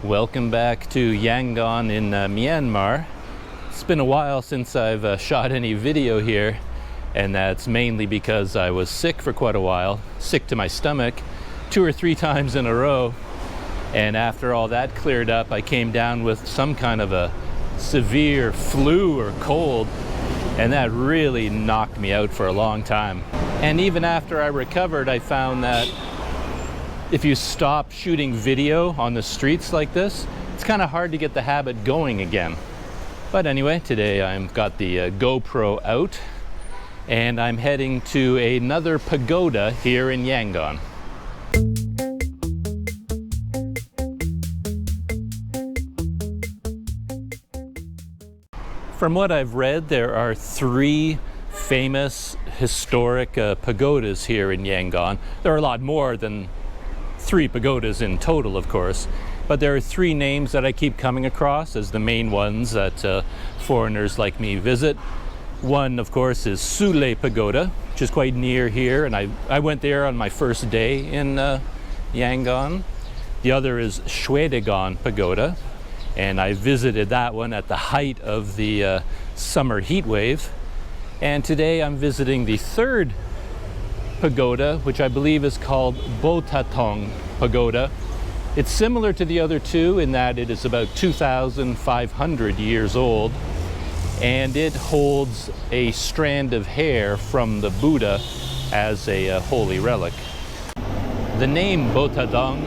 Welcome back to Yangon in Myanmar. It's been a while since I've shot any video here, and that's mainly because I was sick for quite a while, sick to my stomach 2 or 3 times in a row. And after all that cleared up, I came down with some kind of a severe flu or cold, and that really knocked me out for a long time. And even after I recovered, I found that if you stop shooting video on the streets like this, it's kind of hard to get the habit going again. But anyway, today I've got the GoPro out, and I'm heading to another pagoda here in Yangon. From what I've read, there are 3 famous historic pagodas here in Yangon. There are a lot more than 3 pagodas in total, of course, but there are 3 names that I keep coming across as the main ones that foreigners like me visit. One, of course, is Sule Pagoda, which is quite near here, and I went there on my first day in Yangon. The other is Shwedagon Pagoda, and I visited that one at the height of the summer heat wave. And today I'm visiting the 3rd pagoda, which I believe is called Botataung Pagoda. It's similar to the other 2 in that it is about 2,500 years old, and it holds a strand of hair from the Buddha as a holy relic. The name Botataung,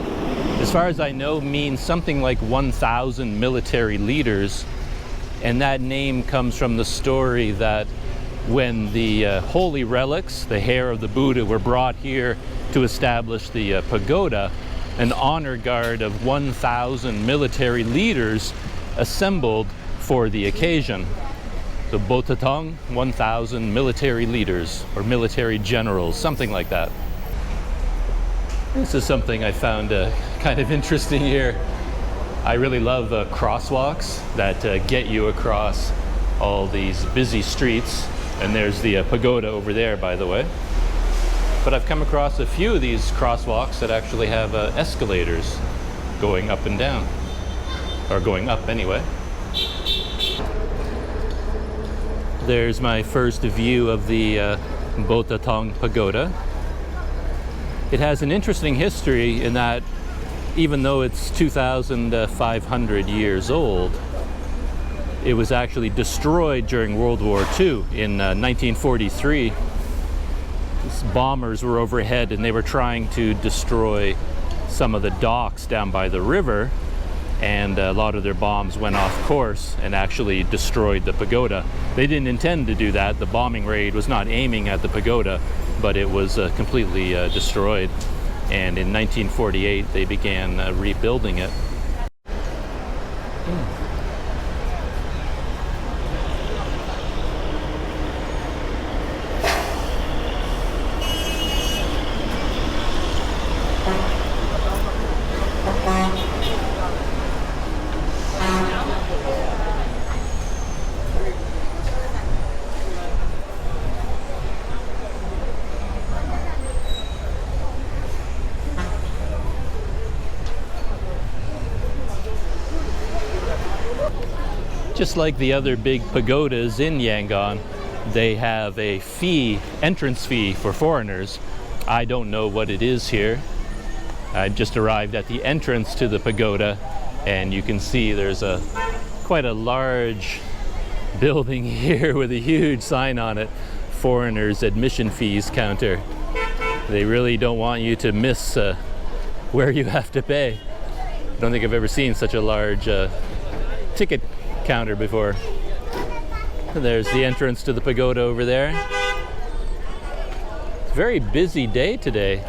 as far as I know, means something like 1,000 military leaders, and that name comes from the story that when the holy relics, the hair of the Buddha, were brought here to establish the pagoda, an honor guard of 1,000 military leaders assembled for the occasion. So Botataung, 1,000 military leaders or military generals, something like that. This is something I found kind of interesting here. I really love crosswalks that get you across all these busy streets. And there's the pagoda over there, by the way. But I've come across a few of these crosswalks that actually have escalators going up and down, or going up anyway. There's my first view of the Botataung Pagoda. It has an interesting history in that even though it's 2,500 years old, it was actually destroyed during World War II in 1943. Bombers were overhead and they were trying to destroy some of the docks down by the river, and a lot of their bombs went off course and actually destroyed the pagoda. They didn't intend to do that. The bombing raid was not aiming at the pagoda, but it was completely destroyed. And in 1948 they began rebuilding it. Just like the other big pagodas in Yangon, they have a fee, entrance fee for foreigners. I don't know what it is here. I just arrived at the entrance to the pagoda, and you can see there's quite a large building here with a huge sign on it, foreigners admission fees counter. They really don't want you to miss where you have to pay. I don't think I've ever seen such a large ticket counter before. And there's the entrance to the pagoda over there. It's a very busy day today,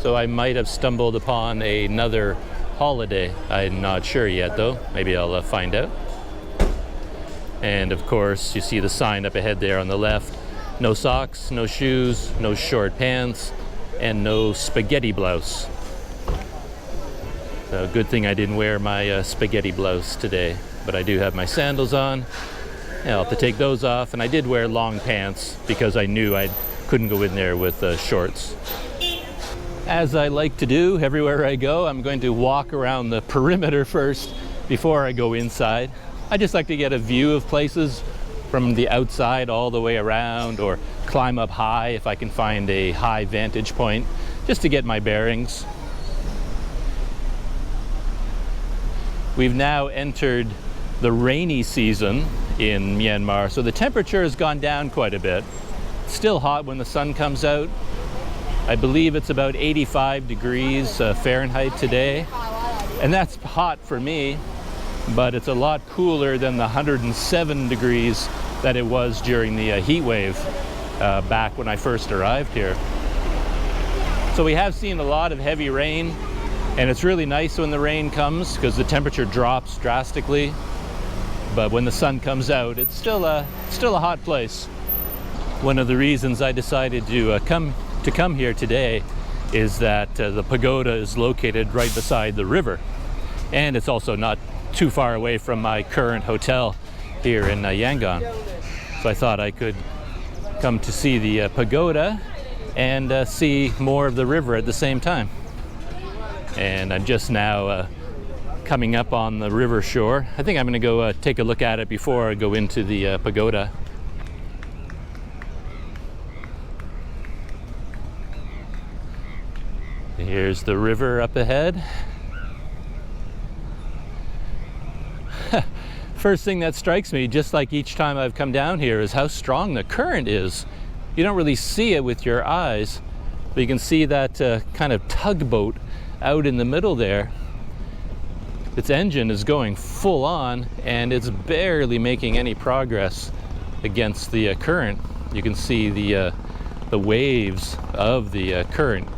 so I might have stumbled upon another holiday. I'm not sure yet though. Maybe I'll find out. And of course, you see the sign up ahead there on the left. No socks, no shoes, no short pants, and no spaghetti blouse. So good thing I didn't wear my spaghetti blouse today. But I do have my sandals on. I'll have to take those off, and I did wear long pants because I knew I couldn't go in there with shorts. As I like to do everywhere I go, I'm going to walk around the perimeter first before I go inside. I just like to get a view of places from the outside all the way around, or climb up high if I can find a high vantage point, just to get my bearings. We've now entered the rainy season in Myanmar, so the temperature has gone down quite a bit. It's still hot when the sun comes out. I believe it's about 85 degrees Fahrenheit today, and that's hot for me, but it's a lot cooler than the 107 degrees that it was during the heat wave back when I first arrived here. So we have seen a lot of heavy rain, and it's really nice when the rain comes because the temperature drops drastically. But when the sun comes out, it's still a hot place. One of the reasons I decided to come here today is that the pagoda is located right beside the river, and it's also not too far away from my current hotel here in Yangon. So I thought I could come to see the pagoda and see more of the river at the same time. And I'm just now coming up on the river shore. I think I'm going to go take a look at it before I go into the pagoda. Here's the river up ahead. First thing that strikes me, just like each time I've come down here, is how strong the current is. You don't really see it with your eyes, but you can see that kind of tugboat out in the middle there. Its engine is going full on, and it's barely making any progress against the current. You can see the waves of the current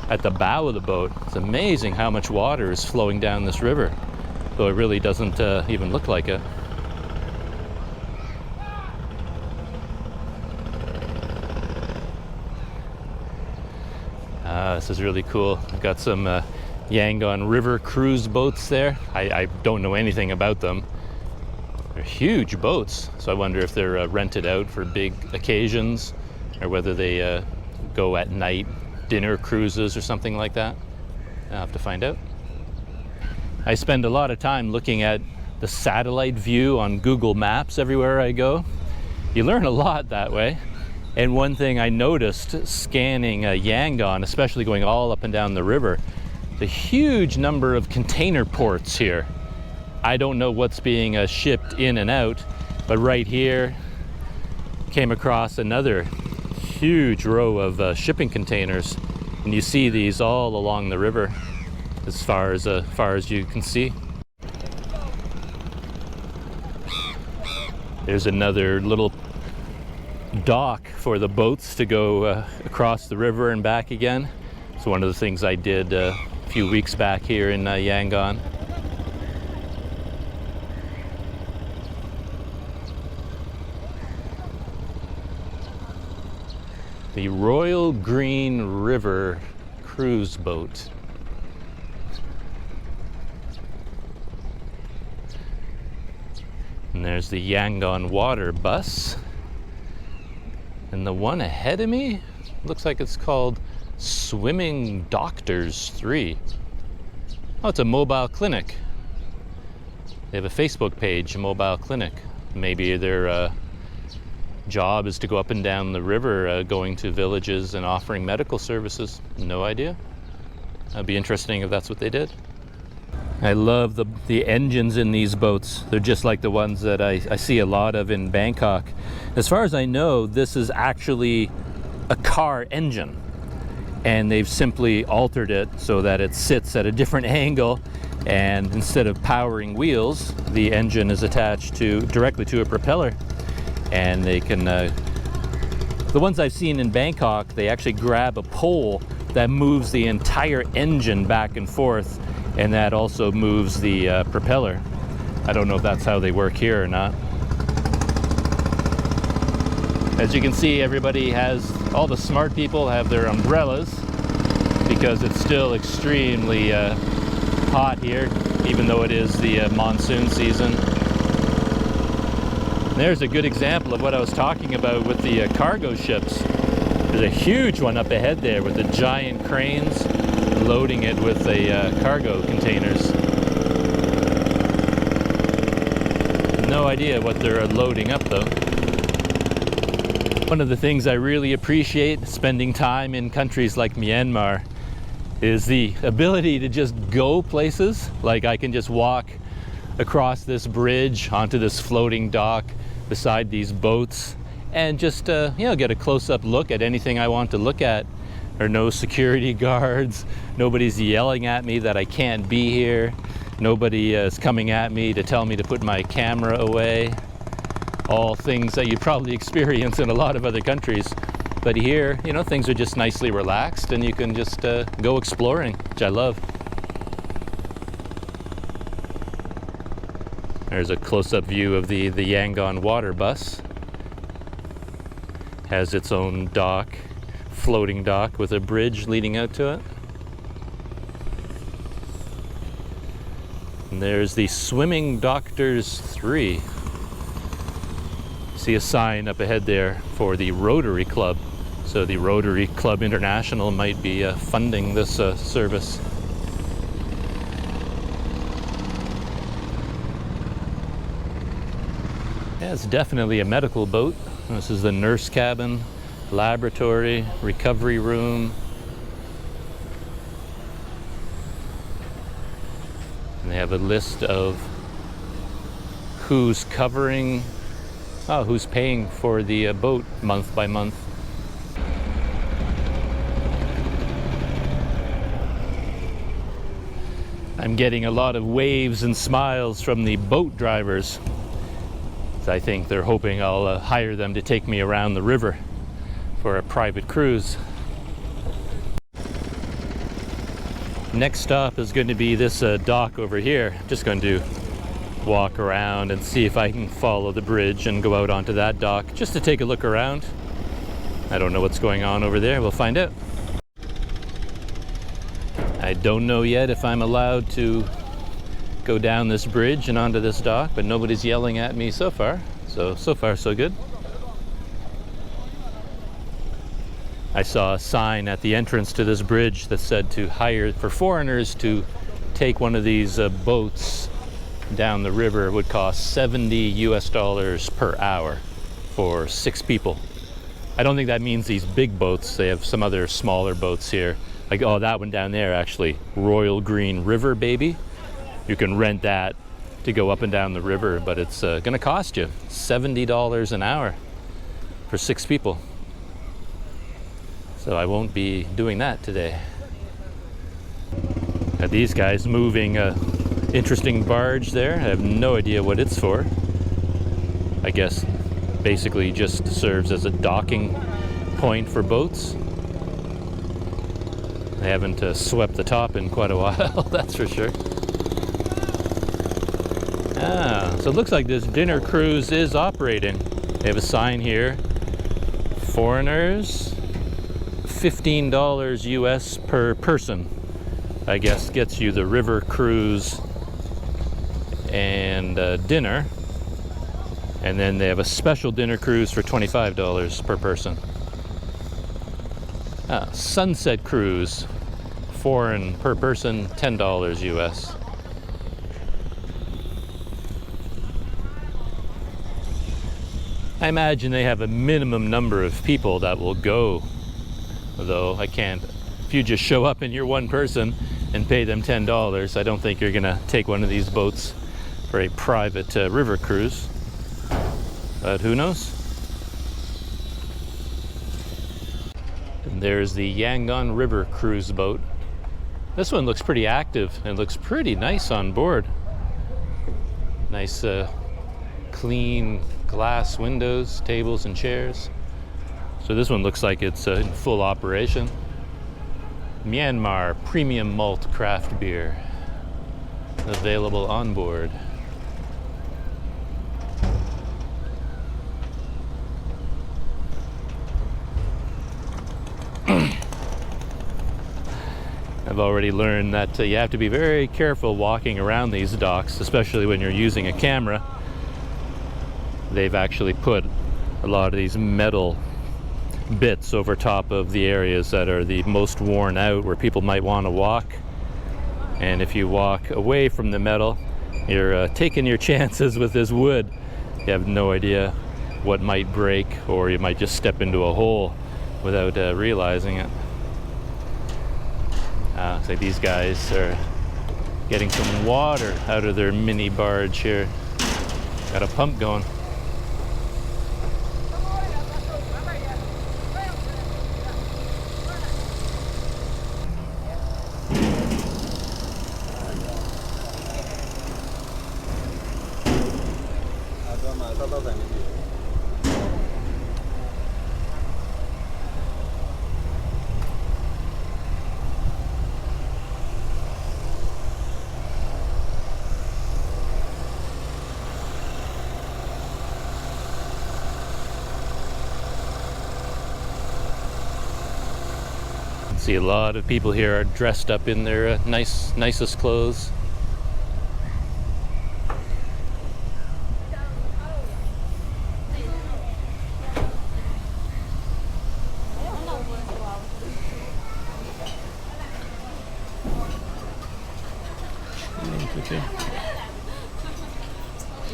at the bow of the boat. It's amazing how much water is flowing down this river, though it really doesn't even look like it. This is really cool. I've got some Yangon River cruise boats there. I don't know anything about them. They're huge boats, so I wonder if they're rented out for big occasions, or whether they go at night, dinner cruises or something like that. I'll have to find out. I spend a lot of time looking at the satellite view on Google Maps everywhere I go. You learn a lot that way. And one thing I noticed scanning Yangon, especially going all up and down the river, the huge number of container ports here. I don't know what's being shipped in and out, but right here came across another huge row of shipping containers, and you see these all along the river as far as you can see. There's another little dock for the boats to go across the river and back again. It's one of the things I did a few weeks back here in Yangon. The Royal Green River cruise boat. And there's the Yangon water bus. And the one ahead of me looks like it's called Swimming Doctors 3. Oh, it's a mobile clinic. They have a Facebook page, a mobile clinic. Maybe their job is to go up and down the river, going to villages and offering medical services. No idea. That'd be interesting if that's what they did. I love the engines in these boats. They're just like the ones that I see a lot of in Bangkok. As far as I know, this is actually a car engine, and they've simply altered it so that it sits at a different angle, and instead of powering wheels, the engine is attached directly to a propeller, and they can the ones I've seen in Bangkok, they actually grab a pole that moves the entire engine back and forth, and that also moves the propeller. I don't know if that's how they work here or not. As you can see, all the smart people have their umbrellas because it's still extremely hot here, even though it is the monsoon season. There's a good example of what I was talking about with the cargo ships. There's a huge one up ahead there with the giant cranes loading it with the cargo containers. No idea what they're loading up though. One of the things I really appreciate spending time in countries like Myanmar is the ability to just go places. Like I can just walk across this bridge onto this floating dock beside these boats and just you know, get a close-up look at anything I want to look at. There are no security guards, nobody's yelling at me that I can't be here, nobody is coming at me to tell me to put my camera away. All things that you probably experience in a lot of other countries. But here, you know, things are just nicely relaxed and you can just go exploring, which I love. There's a close-up view of the Yangon water bus. Has its own dock, floating dock with a bridge leading out to it. And there's the Swimming Doctors 3. See a sign up ahead there for the Rotary Club. So the Rotary Club International might be funding this service. Yeah, it's definitely a medical boat. This is the nurse cabin, laboratory, recovery room. And they have a list of who's covering, who's paying for the boat month by month. I'm getting a lot of waves and smiles from the boat drivers. I think they're hoping I'll hire them to take me around the river for a private cruise. Next stop is going to be this dock over here. I'm just going to walk around and see if I can follow the bridge and go out onto that dock just to take a look around. I don't know what's going on over there. We'll find out. I don't know yet if I'm allowed to go down this bridge and onto this dock, but nobody's yelling at me so far. So far so good. I saw a sign at the entrance to this bridge that said to hire for foreigners to take one of these boats down the river would cost $70 per hour for 6 people. I don't think that means these big boats. They have some other smaller boats here. Like, oh, that one down there actually, Royal Green River Baby. You can rent that to go up and down the river, but it's gonna cost you $70 an hour for 6 people. So I won't be doing that today. Got these guys moving a interesting barge there. I have no idea what it's for. I guess basically just serves as a docking point for boats. They haven't swept the top in quite a while, that's for sure. So it looks like this dinner cruise is operating. They have a sign here. Foreigners, $15 US per person. I guess gets you the river cruise and dinner. And then they have a special dinner cruise for $25 per person. Sunset cruise, foreign per person, $10 US. I imagine they have a minimum number of people that will go, though I can't. If you just show up and you're one person and pay them $10, I don't think you're gonna take one of these boats for a private river cruise. But who knows? And there's the Yangon River cruise boat. This one looks pretty active and looks pretty nice on board. Nice clean glass windows, tables and chairs. So this one looks like it's in full operation. Myanmar premium malt craft beer available on board. I've already learned that you have to be very careful walking around these docks, especially when you're using a camera. They've actually put a lot of these metal bits over top of the areas that are the most worn out, where people might want to walk. And if you walk away from the metal, you're taking your chances with this wood. You have no idea what might break, or you might just step into a hole without realizing it. So these guys are getting some water out of their mini barge here. Got a pump going. See a lot of people here are dressed up in their nicest clothes.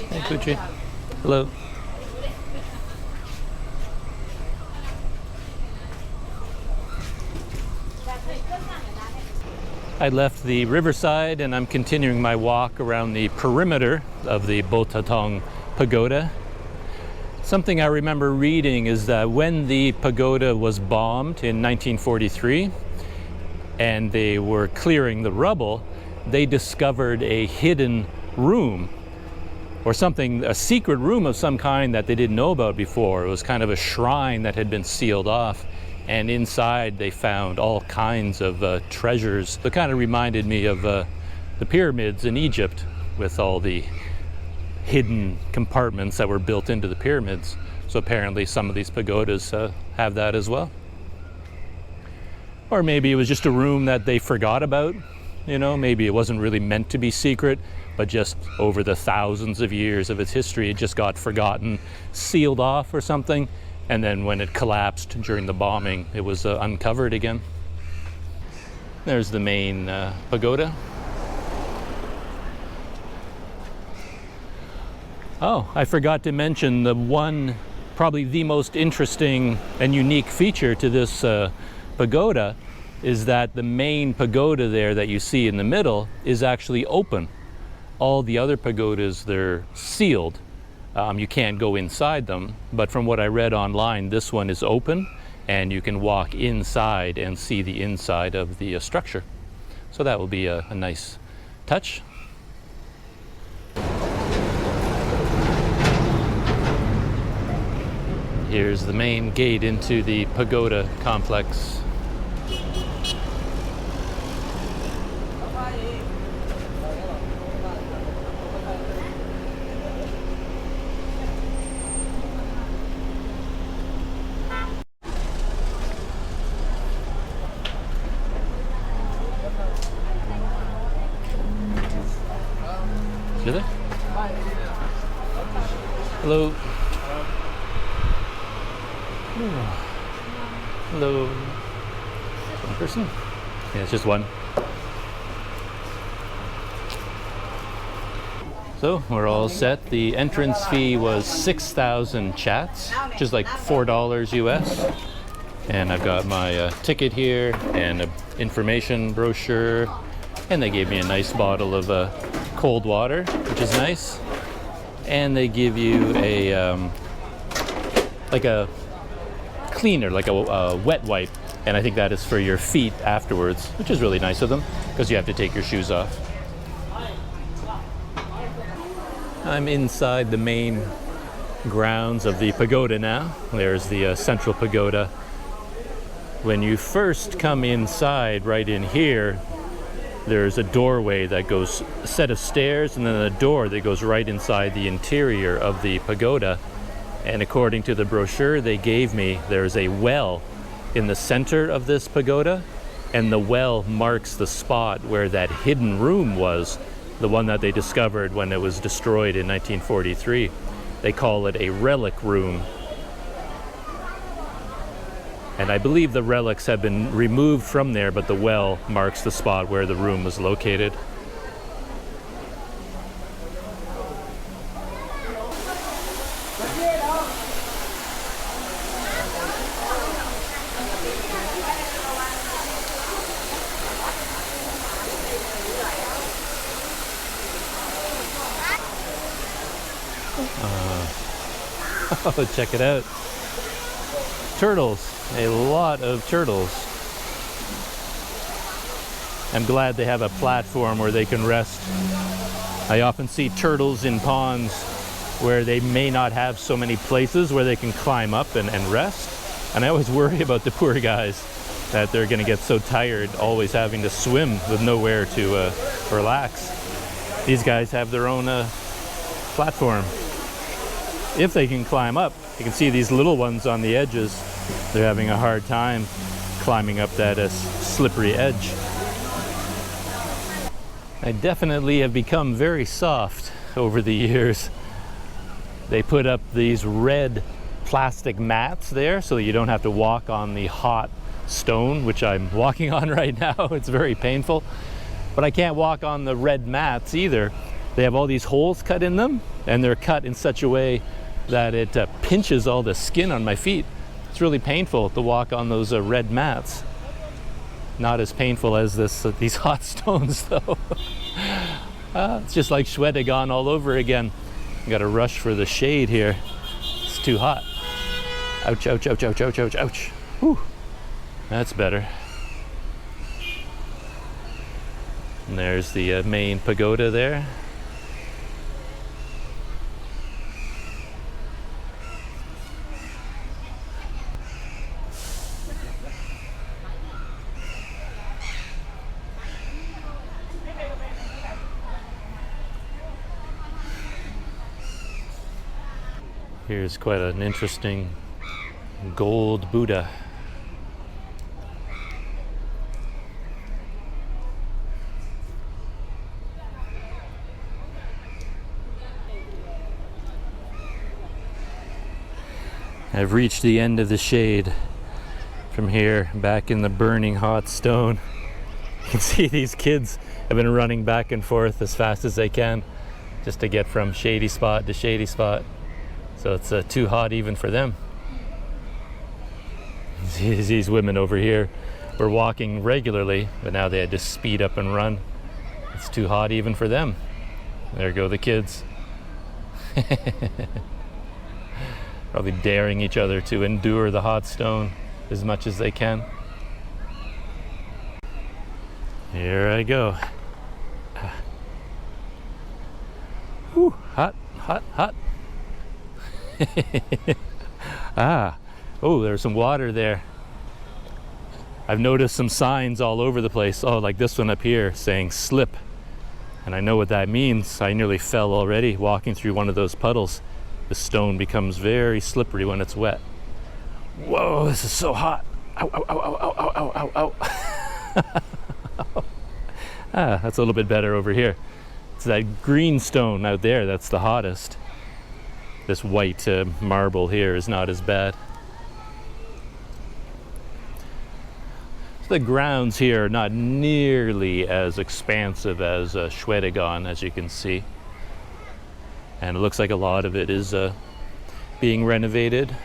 Hey, Pucci. Hello. I left the riverside and I'm continuing my walk around the perimeter of the Botataung Pagoda. Something I remember reading is that when the pagoda was bombed in 1943 and they were clearing the rubble, they discovered a hidden room or something, a secret room of some kind that they didn't know about before. It was kind of a shrine that had been sealed off. And inside they found all kinds of treasures. It kind of reminded me of the pyramids in Egypt, with all the hidden compartments that were built into the pyramids. So apparently some of these pagodas have that as well. Or maybe it was just a room that they forgot about. You know, maybe it wasn't really meant to be secret, but just over the thousands of years of its history, it just got forgotten, sealed off or something. And then when it collapsed during the bombing, it was uncovered again. There's the main pagoda. Oh, I forgot to mention probably the most interesting and unique feature to this pagoda is that the main pagoda there that you see in the middle is actually open. All the other pagodas, they're sealed. You can't go inside them, but from what I read online, this one is open and you can walk inside and see the inside of the structure. So that will be a nice touch. Here's the main gate into the pagoda complex. Hello. Hello. One person? Yeah, it's just one. So we're all set. The entrance fee was 6,000 chats, which is like $4 US. And I've got my ticket here and an information brochure. And they gave me a nice bottle of cold water, which is nice. And they give you a like a cleaner, like a wet wipe, and I think that is for your feet afterwards, which is really nice of them because you have to take your shoes off. I'm inside the main grounds of the pagoda now. There's the central pagoda. When you first come inside, right in here, there's a doorway that goes, a set of stairs, and then a door that goes right inside the interior of the pagoda. And according to the brochure they gave me, there's a well in the center of this pagoda, and the well marks the spot where that hidden room was, the one that they discovered when it was destroyed in 1943. They call it a relic room. And I believe the relics have been removed from there, but the well marks the spot where the room was located. Oh, check it out. Turtles. A lot of turtles. I'm glad they have a platform where they can rest. I often see turtles in ponds where they may not have so many places where they can climb up and rest. And I always worry about the poor guys that they're going to get so tired always having to swim with nowhere to relax. These guys have their own platform. If they can climb up, you can see these little ones on the edges. They're having a hard time climbing up that slippery edge. I definitely have become very soft over the years. They put up these red plastic mats there so that you don't have to walk on the hot stone, which I'm walking on right now. It's very painful. But I can't walk on the red mats either. They have all these holes cut in them, and they're cut in such a way that it pinches all the skin on my feet. It's really painful to walk on those red mats. Not as painful as these hot stones, though. It's just like Shwedagon all over again. Got to rush for the shade here. It's too hot. Ouch, ouch, ouch, ouch, ouch, ouch, ouch. Whew. That's better. And there's the main pagoda there. Here's quite an interesting gold Buddha. I've reached the end of the shade. From here, back in the burning hot stone. You can see these kids have been running back and forth as fast as they can just to get from shady spot to shady spot. So it's too hot even for them. These women over here were walking regularly, but now they had to speed up and run. It's too hot even for them. There go the kids. Probably daring each other to endure the hot stone as much as they can. Here I go. Whew, hot, hot, hot. Oh, there's some water there. I've noticed some signs all over the place. Oh, like this one up here saying slip. And I know what that means. I nearly fell already walking through one of those puddles. The stone becomes very slippery when it's wet. Whoa, this is so hot. Ow, ow, ow, ow, ow, ow, ow, ow. That's a little bit better over here. It's that green stone out there that's the hottest. This white marble here is not as bad. The grounds here are not nearly as expansive as Shwedagon, as you can see. And it looks like a lot of it is being renovated.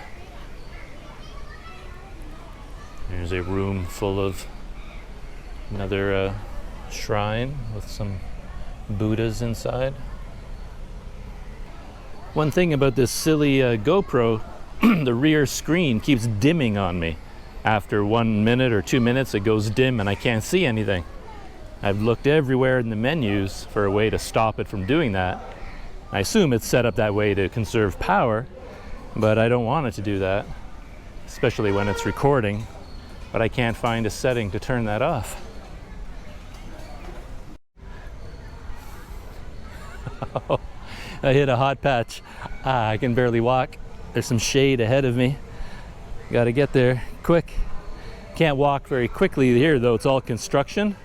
There's a room full of another shrine with some Buddhas inside. One thing about this silly GoPro, the rear screen keeps dimming on me. After 1 minute or 2 minutes, it goes dim and I can't see anything. I've looked everywhere in the menus for a way to stop it from doing that. I assume it's set up that way to conserve power, but I don't want it to do that, especially when it's recording. But I can't find a setting to turn that off. I hit a hot patch. I can barely walk. There's some shade ahead of me. Got to get there quick. Can't walk very quickly here though. It's all construction.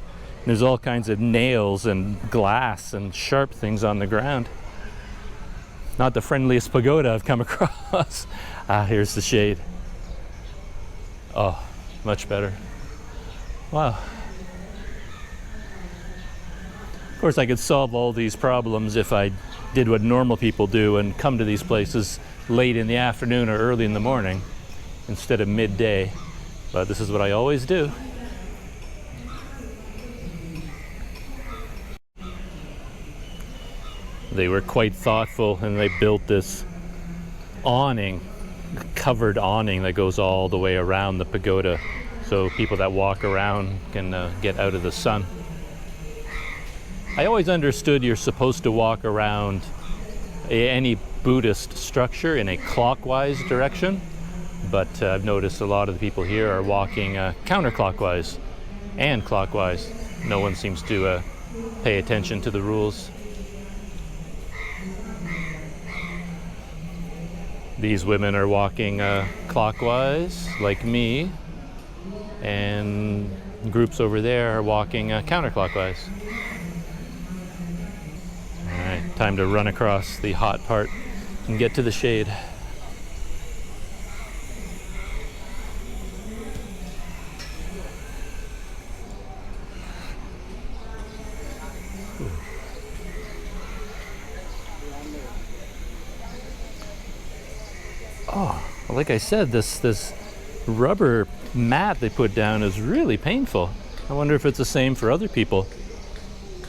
There's all kinds of nails and glass and sharp things on the ground. Not the friendliest pagoda I've come across. Here's the shade. Oh, much better. Wow. Of course, I could solve all these problems if I did what normal people do and come to these places late in the afternoon or early in the morning instead of midday. But this is what I always do. They were quite thoughtful, and they built this awning, covered awning that goes all the way around the pagoda, so people that walk around can get out of the sun. I always understood you're supposed to walk around any Buddhist structure in a clockwise direction, but I've noticed a lot of the people here are walking counterclockwise and clockwise. No one seems to pay attention to the rules. These women are walking clockwise, like me, and groups over there are walking counterclockwise. All right, time to run across the hot part and get to the shade. Oh, like I said, this rubber mat they put down is really painful. I wonder if it's the same for other people.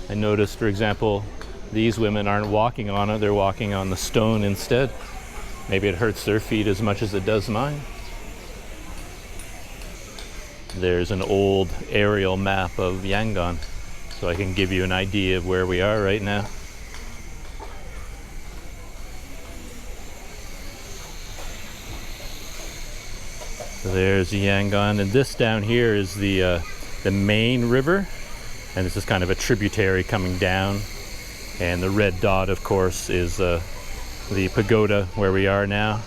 I noticed, for example, these women aren't walking on it, they're walking on the stone instead. Maybe it hurts their feet as much as it does mine. There's an old aerial map of Yangon, so I can give you an idea of where we are right now. So there's Yangon, and this down here is the main river, and this is kind of a tributary coming down. And the red dot, of course, is the pagoda where we are now.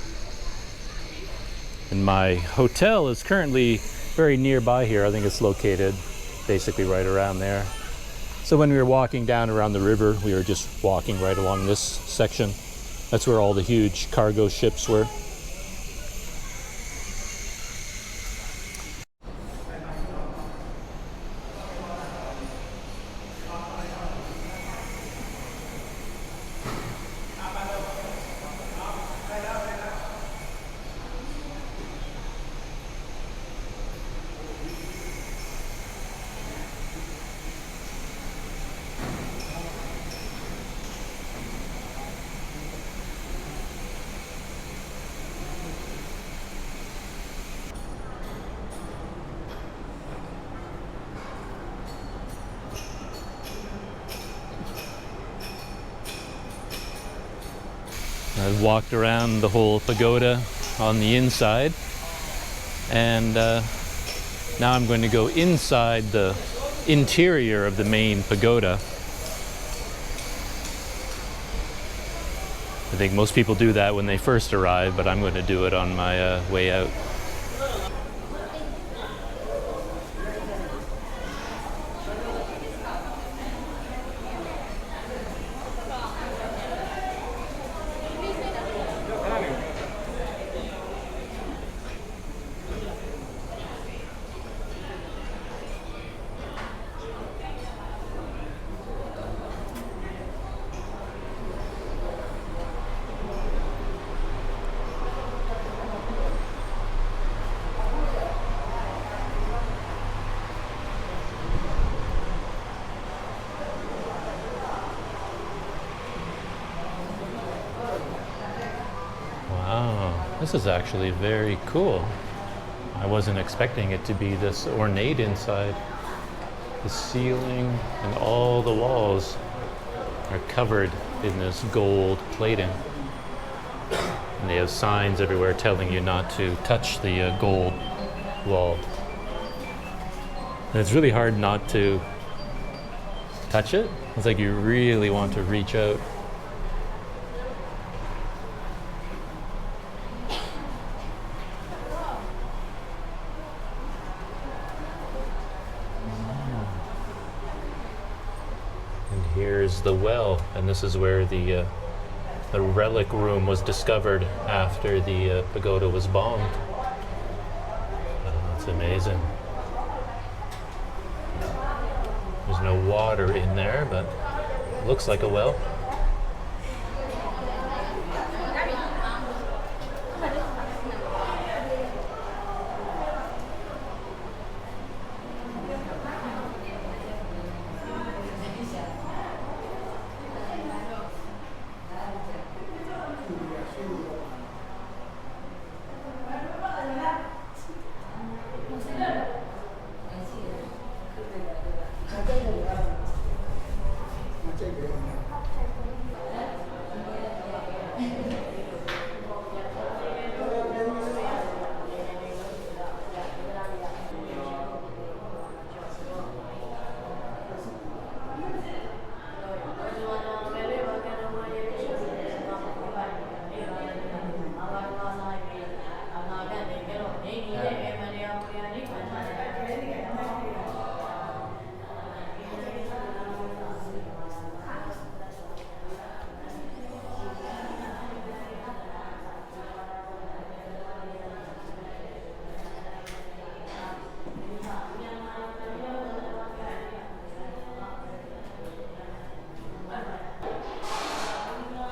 And my hotel is currently very nearby here. I think it's located basically right around there. So when we were walking down around the river, we were just walking right along this section. That's where all the huge cargo ships were. I walked around the whole pagoda on the inside, and now I'm going to go inside the interior of the main pagoda. I think most people do that when they first arrive, but I'm going to do it on my way out. This is actually very cool. I wasn't expecting it to be this ornate inside. The ceiling and all the walls are covered in this gold plating. And they have signs everywhere telling you not to touch the gold wall. And it's really hard not to touch it. It's like you really want to reach out. Here's the well, and this is where the relic room was discovered after the pagoda was bombed. It's amazing. There's no water in there, but it looks like a well.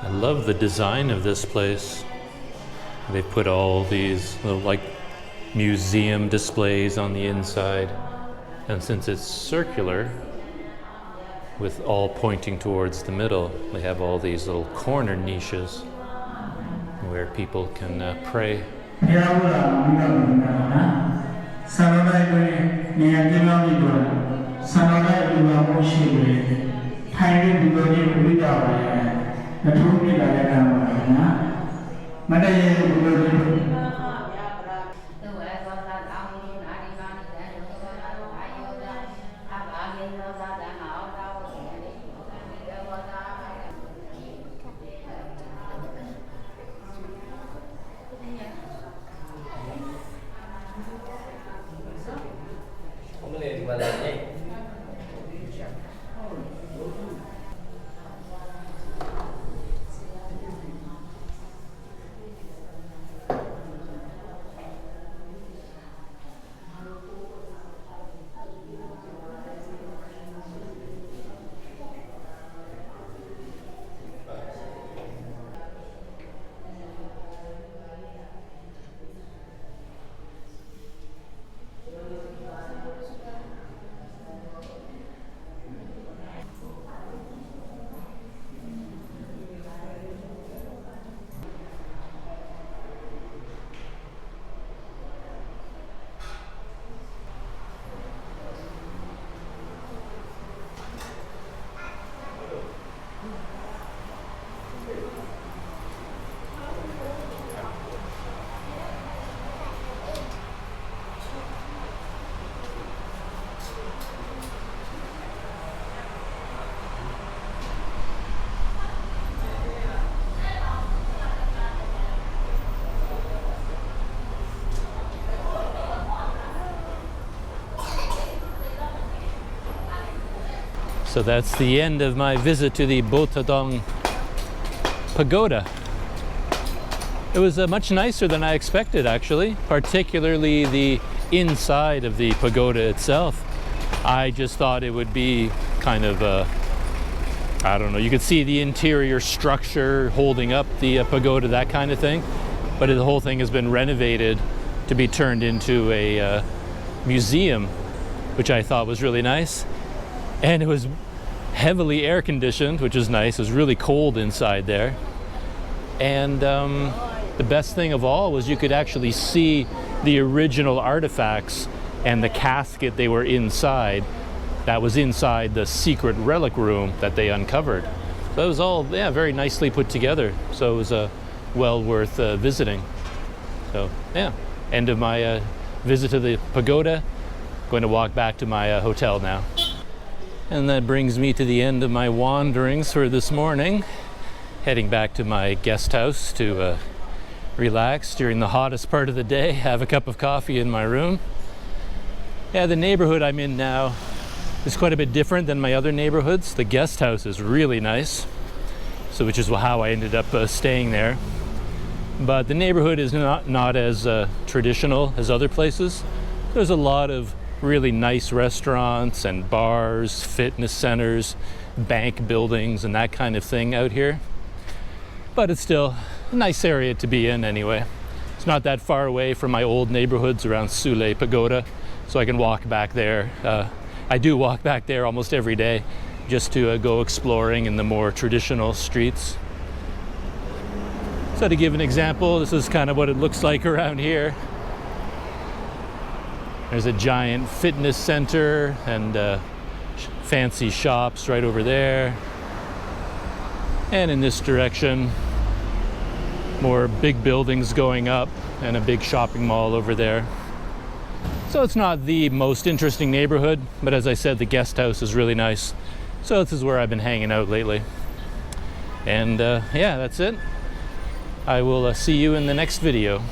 I love the design of this place. They've put all these little like museum displays on the inside, and since it's circular with all pointing towards the middle, they have all these little corner niches where people can pray. So that's the end of my visit to the Botataung Pagoda. It was much nicer than I expected, actually, particularly the inside of the pagoda itself. I just thought it would be kind of, I don't know, you could see the interior structure holding up the pagoda, that kind of thing. But the whole thing has been renovated to be turned into a museum, which I thought was really nice. And it was heavily air conditioned, which is nice. It was really cold inside there. And the best thing of all was you could actually see the original artifacts and the casket they were inside. That was inside the secret relic room that they uncovered. So it was all, yeah, very nicely put together. So it was well worth visiting. So yeah, end of my visit to the pagoda. Going to walk back to my hotel now. And that brings me to the end of my wanderings for this morning. Heading back to my guest house to relax during the hottest part of the day, have a cup of coffee in my room. Yeah, the neighborhood I'm in now is quite a bit different than my other neighborhoods. The guest house is really nice, so which is how I ended up staying there. But the neighborhood is not as traditional as other places. There's a lot of really nice restaurants and bars, fitness centers, bank buildings, and that kind of thing out here. But it's still a nice area to be in anyway. It's not that far away from my old neighborhoods around Sule Pagoda, so I can walk back there. I do walk back there almost every day just to go exploring in the more traditional streets. So to give an example, this is kind of what it looks like around here. There's a giant fitness center and fancy shops right over there. And in this direction, more big buildings going up and a big shopping mall over there. So it's not the most interesting neighborhood, but as I said, the guest house is really nice. So this is where I've been hanging out lately. And yeah, that's it. I will see you in the next video.